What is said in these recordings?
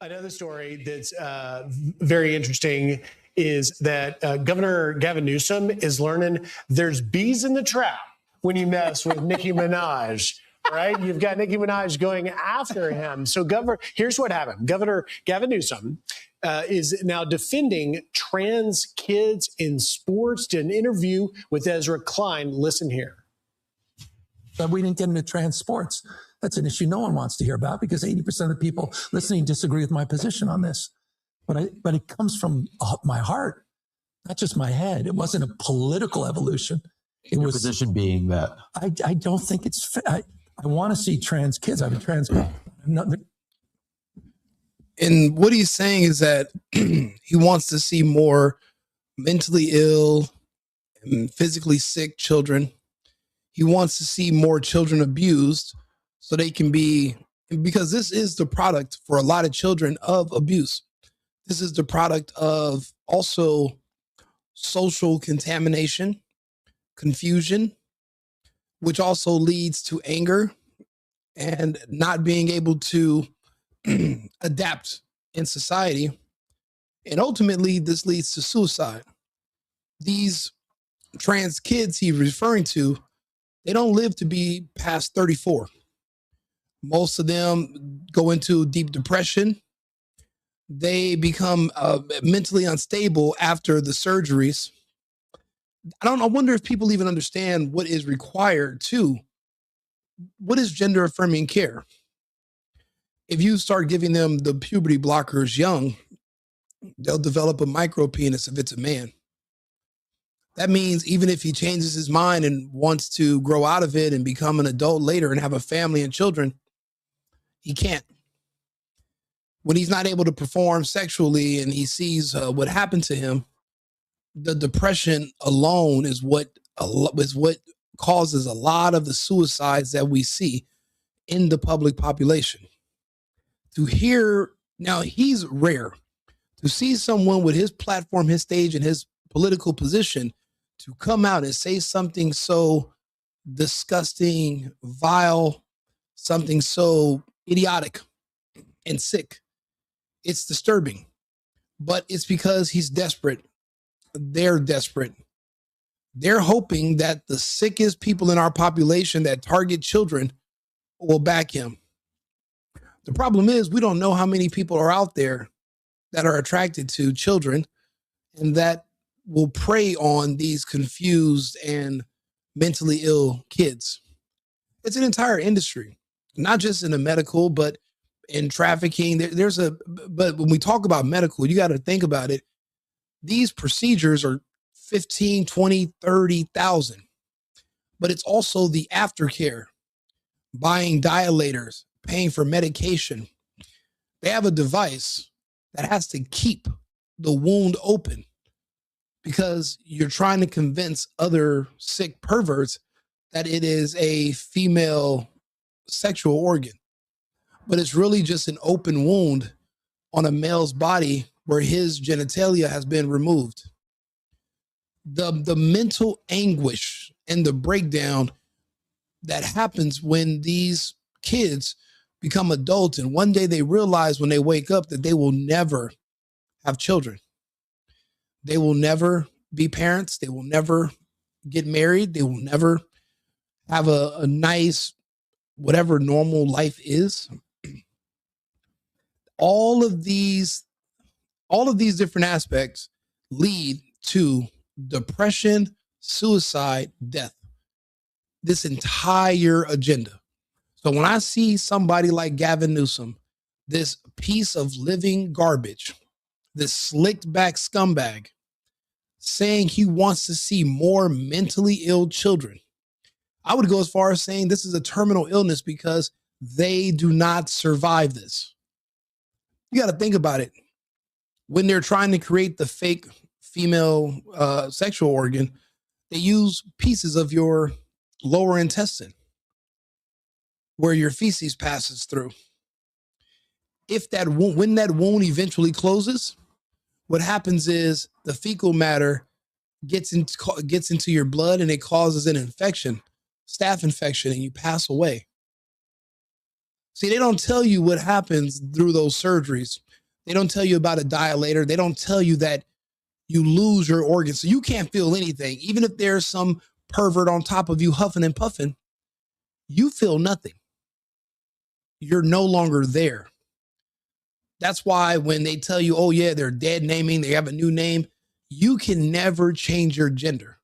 Another story that's very interesting is that Governor Gavin Newsom is learning there's bees in the trap when you mess with Nicki Minaj. Right? You've got Nicki Minaj going after him. So, here's what happened. Governor Gavin Newsom is now defending trans kids in sports. Did an interview with Ezra Klein. Listen here. But we didn't get into trans sports. That's an issue no one wants to hear about because 80% of the people listening disagree with my position on this. But it comes from my heart, not just my head. It wasn't a political evolution. It Your was position being that I don't think it's. I want to see trans kids. I'm a trans. And what he's saying is that he wants to see more mentally ill and physically sick children. He wants to see more children abused so they can be, because this is the product for a lot of children of abuse. This is the product of also social contamination, confusion, which also leads to anger and not being able to adapt in society. And ultimately, this leads to suicide. These trans kids he's referring to, they don't live to be past 34. Most of them go into deep depression. They become mentally unstable after the surgeries. I wonder if people even understand what is required to, what is gender affirming care? If you start giving them the puberty blockers young, they'll develop a micro penis if it's a man. That means even if he changes his mind and wants to grow out of it and become an adult later and have a family and children, he can't. When he's not able to perform sexually and he sees what happened to him, the depression alone is what causes a lot of the suicides that we see in the public population. To hear, now he's rare, to see someone with his platform, his stage, and his political position to come out and say something so disgusting, vile, something so idiotic and sick. It's disturbing, but it's because he's desperate. They're desperate. They're hoping that the sickest people in our population that target children will back him. The problem is we don't know how many people are out there that are attracted to children and that will prey on these confused and mentally ill kids. It's an entire industry, not just in the medical, but in trafficking. But when we talk about medical, you got to think about it. These procedures are 15, 20, 30,000, but it's also the aftercare, buying dilators, paying for medication. They have a device that has to keep the wound open because you're trying to convince other sick perverts that it is a female sexual organ, but it's really just an open wound on a male's body where his genitalia has been removed. The mental anguish and the breakdown that happens when these kids become adults and one day they realize when they wake up that they will never have children. They will never be parents. They will never get married. They will never have a nice, whatever normal life is. All of these different aspects lead to depression, suicide, death. This entire agenda. So when I see somebody like Gavin Newsom, this piece of living garbage, this slicked back scumbag, saying he wants to see more mentally ill children, I would go as far as saying this is a terminal illness because they do not survive this. You got to think about it. When they're trying to create the fake female sexual organ, they use pieces of your lower intestine where your feces passes through. When that wound eventually closes, what happens is the fecal matter gets into your blood and it causes an infection, staph infection, and you pass away. See, they don't tell you what happens through those surgeries. They don't tell you about a dilator. They don't tell you that you lose your organs. So you can't feel anything. Even if there's some pervert on top of you huffing and puffing, you feel nothing. You're no longer there. That's why when they tell you, oh yeah, they're dead naming, they have a new name, you can never change your gender.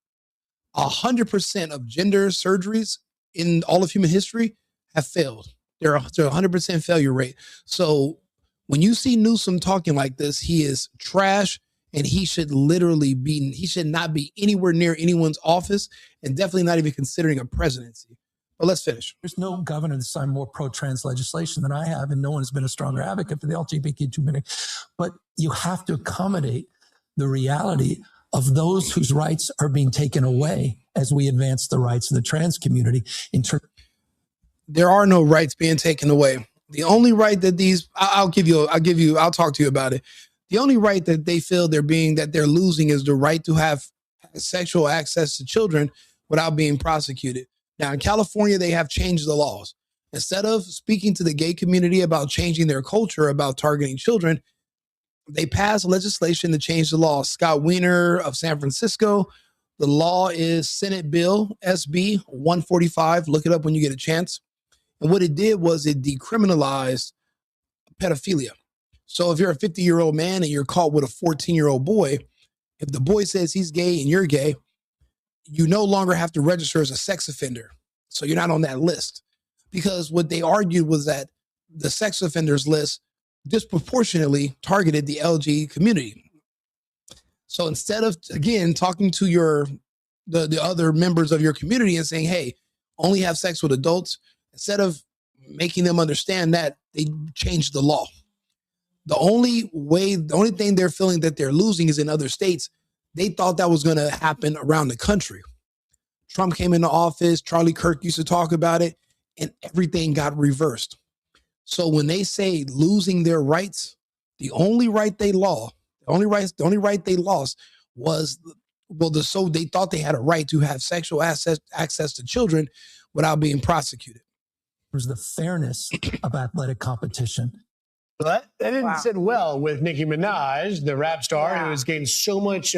100% of gender surgeries in all of human history have failed. They're a 100% failure rate. So when you see Newsom talking like this, he is trash, and he should not be anywhere near anyone's office, and definitely not even considering a presidency. But let's finish. There's no governor that's signed more pro-trans legislation than I have, and no one has been a stronger advocate for the LGBTQ community. But you have to accommodate the reality of those whose rights are being taken away as we advance the rights of the trans community. There are no rights being taken away. The only right that I'll talk to you about it. The only right that they feel they're losing is the right to have sexual access to children without being prosecuted. Now, in California, they have changed the laws. Instead of speaking to the gay community about changing their culture about targeting children, they passed legislation to change the law. Scott Wiener of San Francisco. The law is Senate Bill SB 145. Look it up when you get a chance. And what it did was it decriminalized pedophilia. So if you're a 50-year-old man and you're caught with a 14-year-old boy, if the boy says he's gay and you're gay, you no longer have to register as a sex offender. So you're not on that list. Because what they argued was that the sex offenders list disproportionately targeted the LG community. So instead of, again, talking to the other members of your community and saying, hey, only have sex with adults, instead of making them understand that, they changed the law. The only thing they're feeling that they're losing is in other states. They thought that was going to happen around the country. Trump came into office. Charlie Kirk used to talk about it, and everything got reversed. So when they say losing their rights, the only right they lost was, they thought they had a right to have sexual access to children without being prosecuted. There's the fairness of athletic competition. But that didn't sit well with Nicki Minaj, the rap star, who has gained so much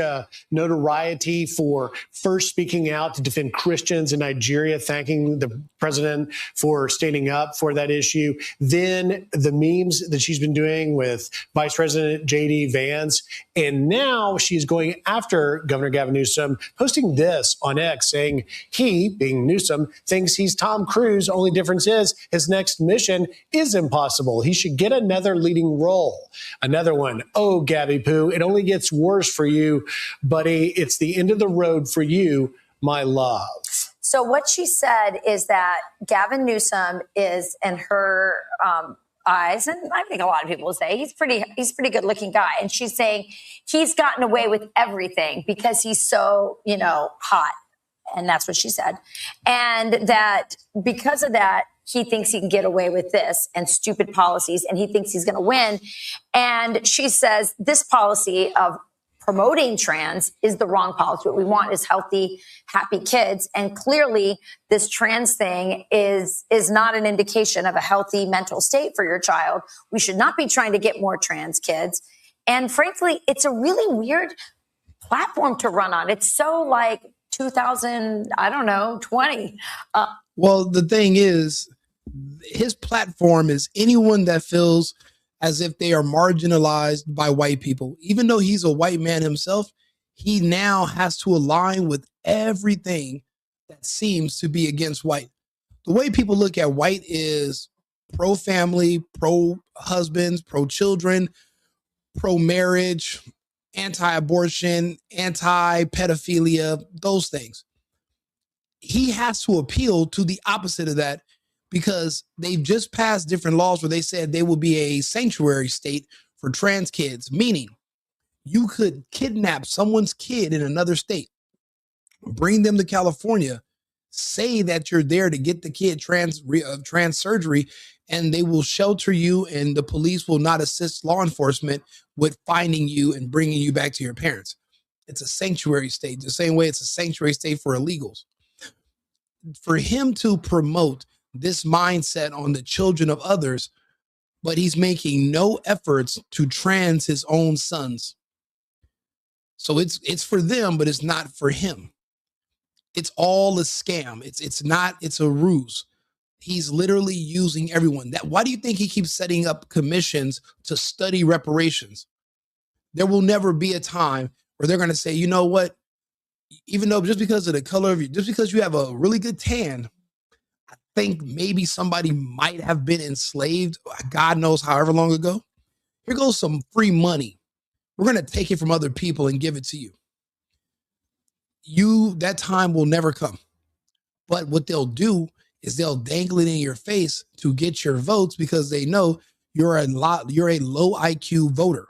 notoriety for first speaking out to defend Christians in Nigeria, thanking the president for standing up for that issue. Then the memes that she's been doing with Vice President J.D. Vance. And now she's going after Governor Gavin Newsom, posting this on X, saying he, being Newsom, thinks he's Tom Cruise. Only difference is his next mission is impossible. He should get another leading role. Another one. Oh, Gabby Poo, it only gets worse for you, buddy. It's the end of the road for you, my love. So what she said is that Gavin Newsom is, in her eyes, and I think a lot of people will say he's pretty good looking guy. And she's saying he's gotten away with everything because he's so, hot. And that's what she said. And that because of that, he thinks he can get away with this and stupid policies, and he thinks he's going to win. And she says this policy of promoting trans is the wrong policy. What we want is healthy, happy kids. And clearly this trans thing is not an indication of a healthy mental state for your child. We should not be trying to get more trans kids. And frankly, it's a really weird platform to run on. It's so like 2020. Well, the thing is, his platform is anyone that feels as if they are marginalized by white people. Even though he's a white man himself, he now has to align with everything that seems to be against white. The way people look at white is pro-family, pro-husbands, pro-children, pro-marriage, anti-abortion, anti-pedophilia, those things. He has to appeal to the opposite of that, because they've just passed different laws where they said they will be a sanctuary state for trans kids, meaning you could kidnap someone's kid in another state, bring them to California, say that you're there to get the kid trans surgery, and they will shelter you, and the police will not assist law enforcement with finding you and bringing you back to your parents. It's a sanctuary state, the same way it's a sanctuary state for illegals. For him to promote this mindset on the children of others, but he's making no efforts to trans his own sons. So it's for them, but it's not for him. It's all a scam. It's a ruse. He's literally using everyone. Why do you think he keeps setting up commissions to study reparations? There will never be a time where they're going to say, you know what? Even though just because of the color of you, just because you have a really good tan, I think maybe somebody might have been enslaved, God knows however long ago. Here goes some free money. We're going to take it from other people and give it to you. That time will never come. But what they'll do is they'll dangle it in your face to get your votes because they know you're a low IQ voter.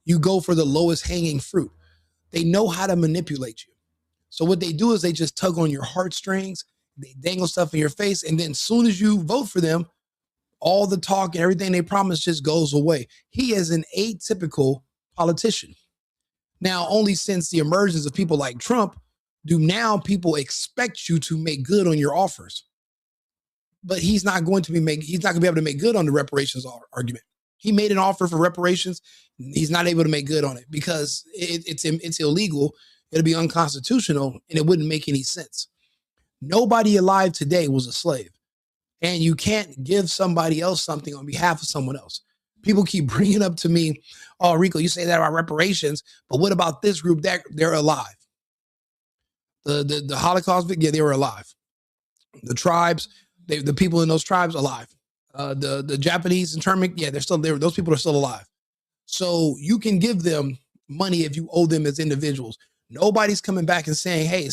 You go for the lowest hanging fruit. They know how to manipulate you. So what they do is they just tug on your heartstrings, they dangle stuff in your face, and then as soon as you vote for them, all the talk and everything they promise just goes away. He is an atypical politician. Now, only since the emergence of people like Trump do now people expect you to make good on your offers. But he's not going to be able to make good on the reparations argument. He made an offer for reparations. He's not able to make good on it because it's illegal. It'll be unconstitutional and it wouldn't make any sense. Nobody alive today was a slave. And you can't give somebody else something on behalf of someone else. People keep bringing up to me, oh, Rico, you say that about reparations, but what about this group? They're alive. The Holocaust, yeah, they were alive. The tribes, the people in those tribes alive. The Japanese internment, yeah, those people are still alive. So you can give them money if you owe them as individuals. Nobody's coming back and saying, hey,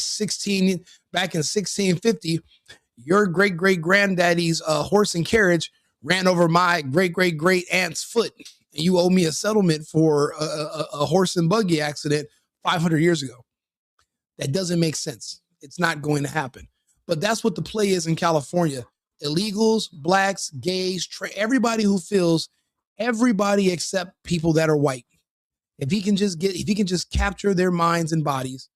back in 1650, your great-great-granddaddy's horse and carriage ran over my great-great-great-aunt's foot. And you owe me a settlement for a horse and buggy accident 500 years ago. That doesn't make sense. It's not going to happen. But that's what the play is in California. Illegals, blacks, gays, everybody who feels, everybody except people that are white. If he can just capture their minds and bodies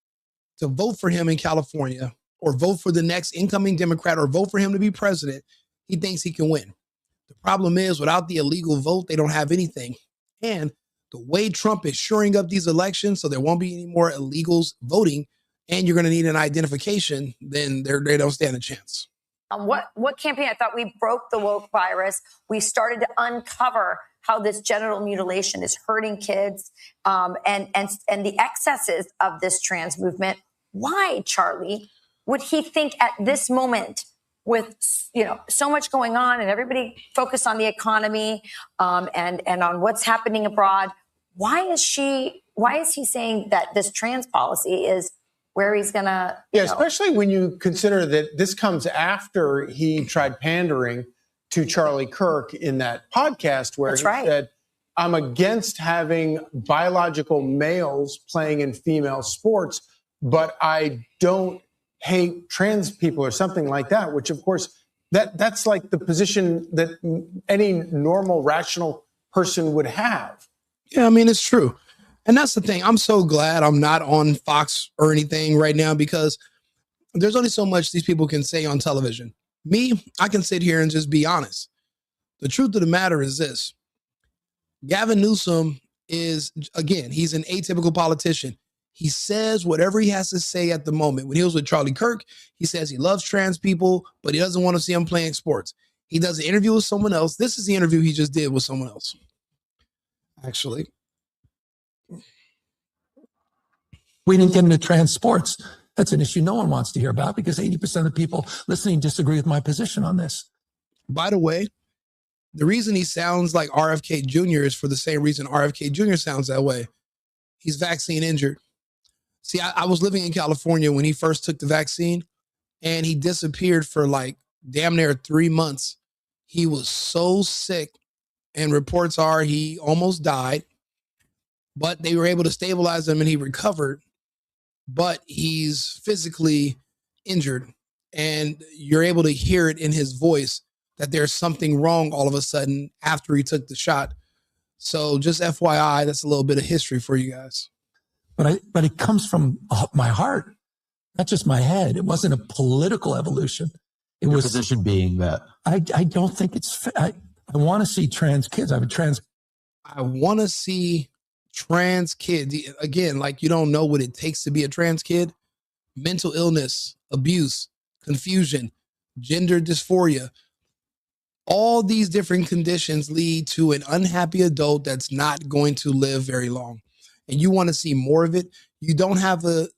to vote for him in California or vote for the next incoming Democrat or vote for him to be president, he thinks he can win. The problem is without the illegal vote, they don't have anything. And the way Trump is shoring up these elections so there won't be any more illegals voting and you're going to need an identification, then they don't stand a chance. What campaign? I thought we broke the woke virus. We started to uncover how this genital mutilation is hurting kids and the excesses of this trans movement. Why, Charlie, would he think at this moment with so much going on and everybody focused on the economy and on what's happening abroad? Why is he saying that this trans policy is where he's going to... Yeah, especially when you consider that this comes after he tried pandering to Charlie Kirk in that podcast where said, I'm against having biological males playing in female sports, but I don't hate trans people or something like that, which of course, that's like the position that any normal, rational person would have. Yeah, I mean, it's true. And that's the thing. I'm so glad I'm not on Fox or anything right now because there's only so much these people can say on television. Me, I can sit here and just be honest. The truth of the matter is this. Gavin Newsom is, again, he's an atypical politician. He says whatever he has to say at the moment. When he was with Charlie Kirk, he says he loves trans people, but he doesn't want to see them playing sports. He does an interview with someone else. This is the interview he just did with someone else. Actually. We didn't get into trans sports. That's an issue no one wants to hear about because 80% of the people listening disagree with my position on this. By the way, the reason he sounds like RFK Jr. is for the same reason RFK Jr. sounds that way. He's vaccine injured. See, I was living in California when he first took the vaccine and he disappeared for like damn near 3 months. He was so sick and reports are he almost died, but they were able to stabilize him and he recovered. But he's physically injured and you're able to hear it in his voice that there's something wrong all of a sudden after he took the shot. So just FYI, that's a little bit of history for you guys. But it comes from my heart, not just my head. It wasn't a political evolution. It Your was position being that I don't think it's I want to see trans kids. I want to see trans kids. Again, like you don't know what it takes to be a trans kid. Mental illness, abuse, confusion, gender dysphoria. All these different conditions lead to an unhappy adult that's not going to live very long. And you want to see more of it. You don't have a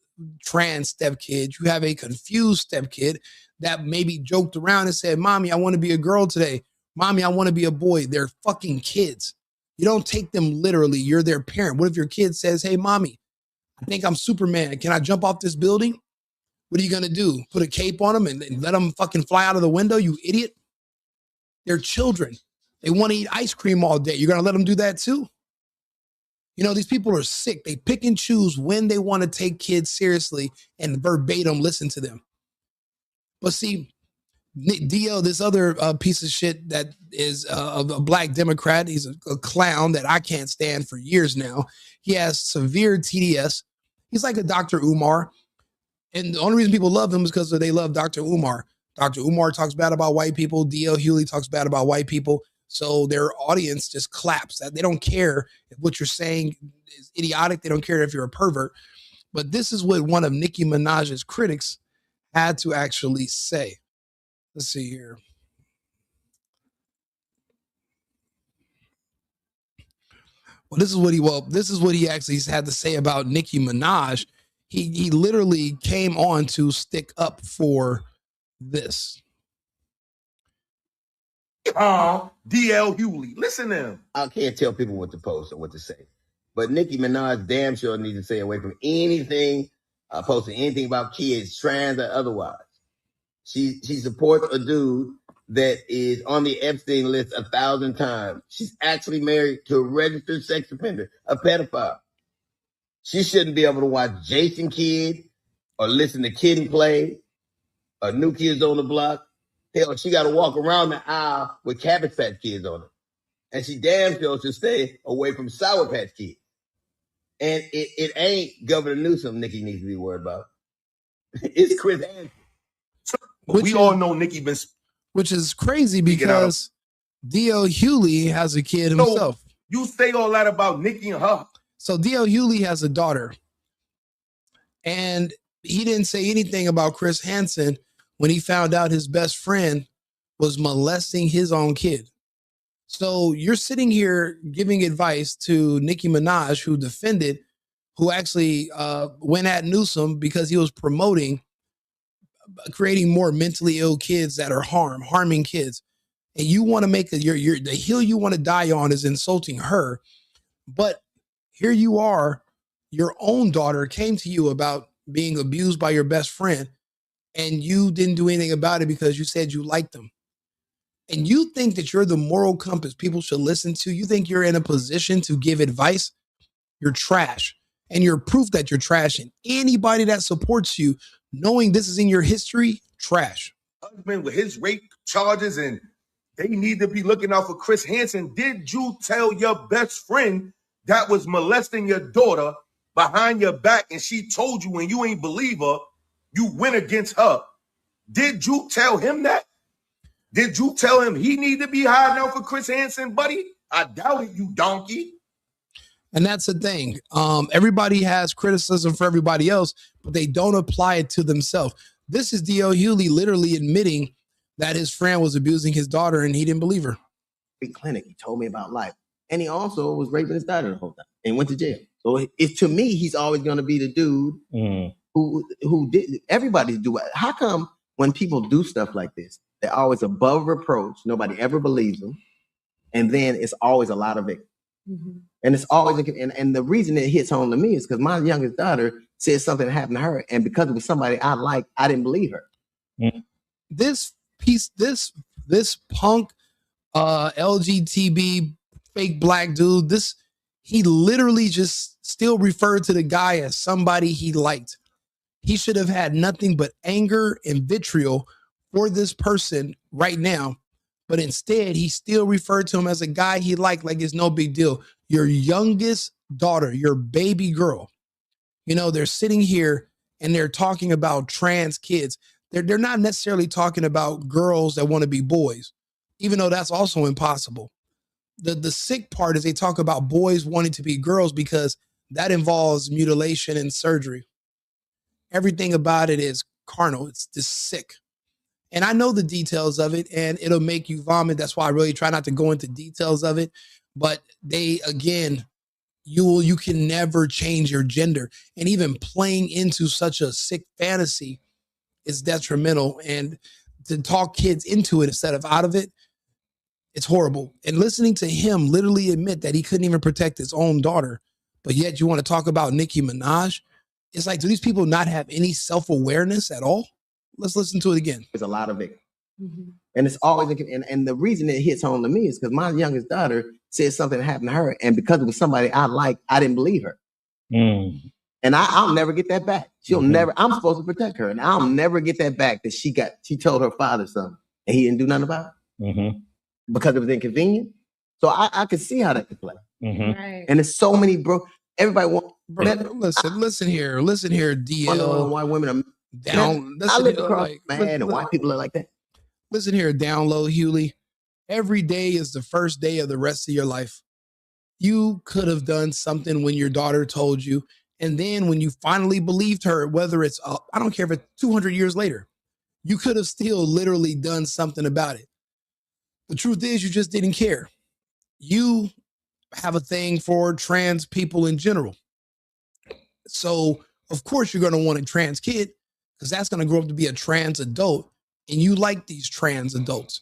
trans stepkid. You have a confused stepkid that maybe joked around and said, Mommy, I want to be a girl today. Mommy, I want to be a boy. They're fucking kids. You don't take them literally. You're their parent. What if your kid says, hey, Mommy, I think I'm Superman. Can I jump off this building? What are you going to do? Put a cape on them and let them fucking fly out of the window, you idiot? They're children. They want to eat ice cream all day. You're going to let them do that too? You know, these people are sick. They pick and choose when they want to take kids seriously and verbatim listen to them. But see, Dio, this other piece of shit that is a black Democrat, he's a clown that I can't stand for years now. He has severe TDS. He's like a Dr. Umar. And the only reason people love him is because they love Dr. Umar. Dr. Umar talks bad about white people. D.L. Hughley talks bad about white people. So their audience just claps. They don't care if what you're saying is idiotic. They don't care if you're a pervert. But this is what one of Nicki Minaj's critics had to actually say. Let's see here. This is what he actually had to say about Nicki Minaj. He literally came on to stick up for this. D.L. Hughley. Listen to him. I can't tell people what to post or what to say. But Nicki Minaj damn sure needs to stay away from anything, posting anything about kids, trans or otherwise. She supports a dude that is on the Epstein list 1,000 times. She's actually married to a registered sex offender, a pedophile. She shouldn't be able to watch Jason Kidd or listen to Kid and Play or New Kids on the Block. Hell, she got to walk around the aisle with Cabbage Patch Kids on her. And she damn sure should stay away from Sour Patch Kids. And it ain't Governor Newsom Nicki needs to be worried about. It's Chris Hansen. We all know Nicki been... Which is crazy because D.L. Hughley has a kid himself. You say all that about Nicki and her. So D.L. Hughley has a daughter. And he didn't say anything about Chris Hansen when he found out his best friend was molesting his own kid. So you're sitting here giving advice to Nicki Minaj, who actually went at Newsom because he was promoting creating more mentally ill kids that are harming kids. And you want to make the hill you want to die on is insulting her. But here you are, your own daughter came to you about being abused by your best friend, and you didn't do anything about it because you said you liked them. And you think that you're the moral compass people should listen to. You think you're in a position to give advice. You're trash. And you're proof that you're trash. And anybody that supports you, knowing this is in your history, trash. Husband with his rape charges, and they need to be looking out for Chris Hansen. Did you tell your best friend that was molesting your daughter behind your back, and she told you and you ain't believe her, you went against her? Did you tell him that? Did you tell him he need to be hiding out for Chris Hansen, buddy? I doubt it, you donkey. And that's the thing. Everybody has criticism for everybody else, but they don't apply it to themselves. This is D.L. Hughley literally admitting that his friend was abusing his daughter and he didn't believe her. Clinic, he told me about life. And he also was raping his daughter the whole time and went to jail. So to me, he's always going to be the dude who did. Everybody do it. How come when people do stuff like this, they're always above reproach, nobody ever believes them, and then it's always a lot of it. Mm-hmm. And it's always, and the reason it hits home to me is because my youngest daughter said something happened to her, and because it was somebody I liked, I didn't believe her. Mm-hmm. This punk LGBT fake black dude, he literally just still referred to the guy as somebody he liked. He should have had nothing but anger and vitriol for this person right now. But instead, he still referred to him as a guy he liked, like it's no big deal. Your youngest daughter, your baby girl, they're sitting here and they're talking about trans kids. They're not necessarily talking about girls that want to be boys. even though that's also impossible. The sick part is they talk about boys wanting to be girls because that involves mutilation and surgery. Everything about it is carnal. It's just sick. And I know the details of it, and it'll make you vomit. That's why I really try not to go into details of it. But they, again, you can never change your gender. And even playing into such a sick fantasy is detrimental. And to talk kids into it instead of out of it, it's horrible. And listening to him literally admit that he couldn't even protect his own daughter, but yet you want to talk about Nicki Minaj? It's like, do these people not have any self-awareness at all? Let's listen to it again. There's a lot of it. Mm-hmm. And it's always, and the reason it hits home to me is because my youngest daughter said something happened to her, and because it was somebody I liked, I didn't believe her. Mm. And I'll never get that back. She'll never, I'm supposed to protect her, and I'll never get that back that she told her father something, and he didn't do nothing about it. Mm-hmm. Because it was inconvenient. So I could see how that could play. Mm-hmm. Right. And there's so many, everybody wants. Listen here, DL. Why women are down. I live across and why people are like that. Listen here, down low, Hughley. Every day is the first day of the rest of your life. You could have done something when your daughter told you. And then when you finally believed her, whether it's, I don't care if it's 200 years later, you could have still literally done something about it. The truth is you just didn't care. You have a thing for trans people in general. So, of course, you're going to want a trans kid because that's going to grow up to be a trans adult. And you like these trans adults.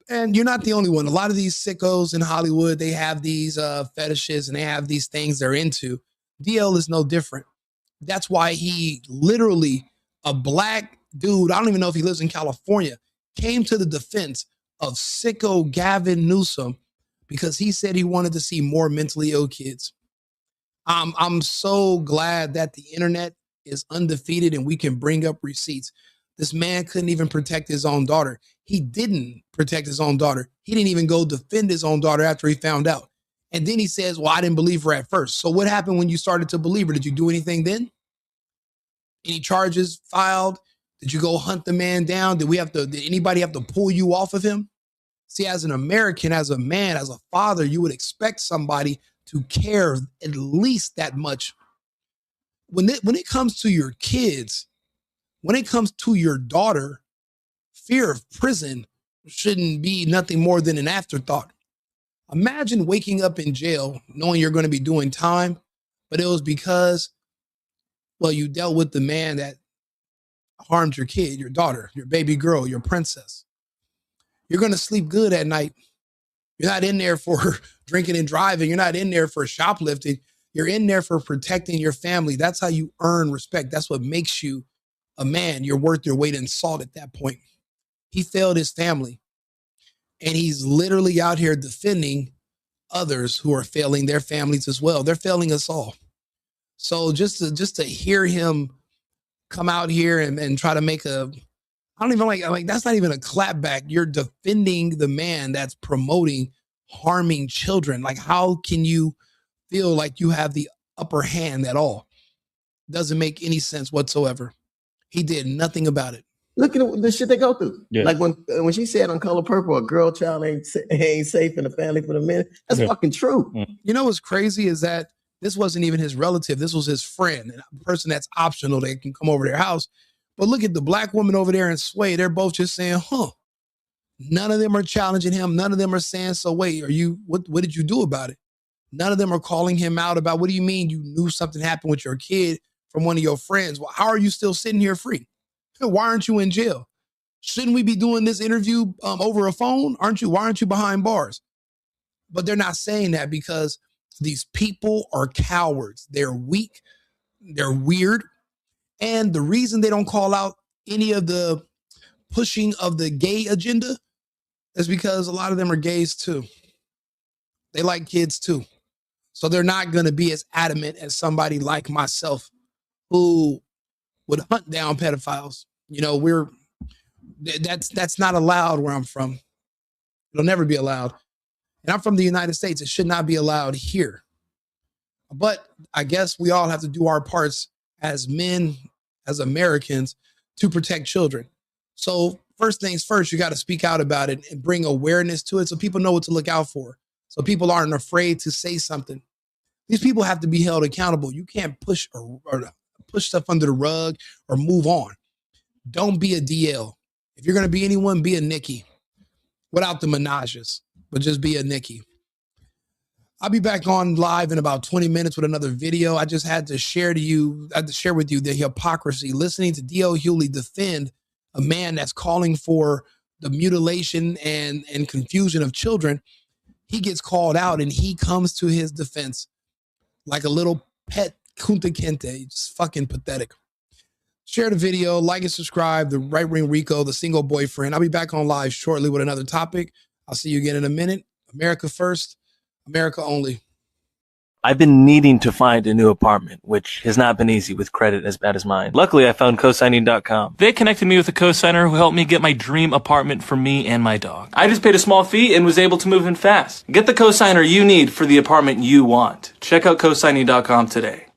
And you're not the only one. A lot of these sickos in Hollywood, they have these fetishes and they have these things they're into. DL is no different. That's why he literally, a black dude, I don't even know if he lives in California, came to the defense of sicko Gavin Newsom because he said he wanted to see more mentally ill kids. I'm so glad that the internet is undefeated and we can bring up receipts. This man couldn't even protect his own daughter. He didn't protect his own daughter. He didn't even go defend his own daughter after he found out. And then he says, well, I didn't believe her at first. So what happened when you started to believe her? Did you do anything then? Any charges filed? Did you go hunt the man down? Did anybody have to pull you off of him? See, as an American, as a man, as a father, you would expect somebody to care at least that much. When it comes to your kids, when it comes to your daughter, fear of prison shouldn't be nothing more than an afterthought. Imagine waking up in jail knowing you're going to be doing time, but it was because, well, you dealt with the man that harmed your kid, your daughter, your baby girl, your princess. You're going to sleep good at night. You're not in there for drinking and driving. You're not in there for shoplifting. You're in there for protecting your family. That's how you earn respect. That's what makes you a man. You're worth your weight in salt at that point. He failed his family. And he's literally out here defending others who are failing their families as well. They're failing us all. So just to hear him come out here and try to make I don't even like that's not even a clapback. You're defending the man that's promoting harming children. Like, how can you feel like you have the upper hand at all? Doesn't make any sense whatsoever. He did nothing about it. Look at the shit they go through. Yeah. Like when she said on Color Purple, a girl child ain't safe in the family for the minute. That's fucking true. You know what's crazy is that this wasn't even his relative. This was his friend, a person that's optional that can come over their house. But look at the black woman over there in Sway. They're both just saying, None of them are challenging him. None of them are saying, so wait, what did you do about it? None of them are calling him out about, what do you mean you knew something happened with your kid from one of your friends? Well, how are you still sitting here free? Why aren't you in jail? Shouldn't we be doing this interview over a phone? Why aren't you behind bars? But they're not saying that because these people are cowards. They're weak. They're weird. And the reason they don't call out any of the pushing of the gay agenda is because a lot of them are gays too. They like kids too. So they're not going to be as adamant as somebody like myself who would hunt down pedophiles. You know, that's not allowed where I'm from. It'll never be allowed. And I'm from the United States. It should not be allowed here. But I guess we all have to do our parts as men, as Americans, to protect children. So first things first, you got to speak out about it and bring awareness to it so people know what to look out for. So people aren't afraid to say something. These people have to be held accountable. You can't push or push stuff under the rug or move on. Don't be a DL. If you're going to be anyone, be a Nicki without the Minajes, but just be a Nicki. I'll be back on live in about 20 minutes with another video. I just had to share with you the hypocrisy, listening to D.L. Hughley defend a man that's calling for the mutilation and confusion of children. He gets called out and he comes to his defense like a little pet Kunta Kinte. Just fucking pathetic. Share the video, like and subscribe. The Right Wing Rico, the single boyfriend. I'll be back on live shortly with another topic. I'll see you again in a minute. America first, America only. I've been needing to find a new apartment, which has not been easy with credit as bad as mine. Luckily, I found cosigning.com. They connected me with a cosigner who helped me get my dream apartment for me and my dog. I just paid a small fee and was able to move in fast. Get the cosigner you need for the apartment you want. Check out cosigning.com today.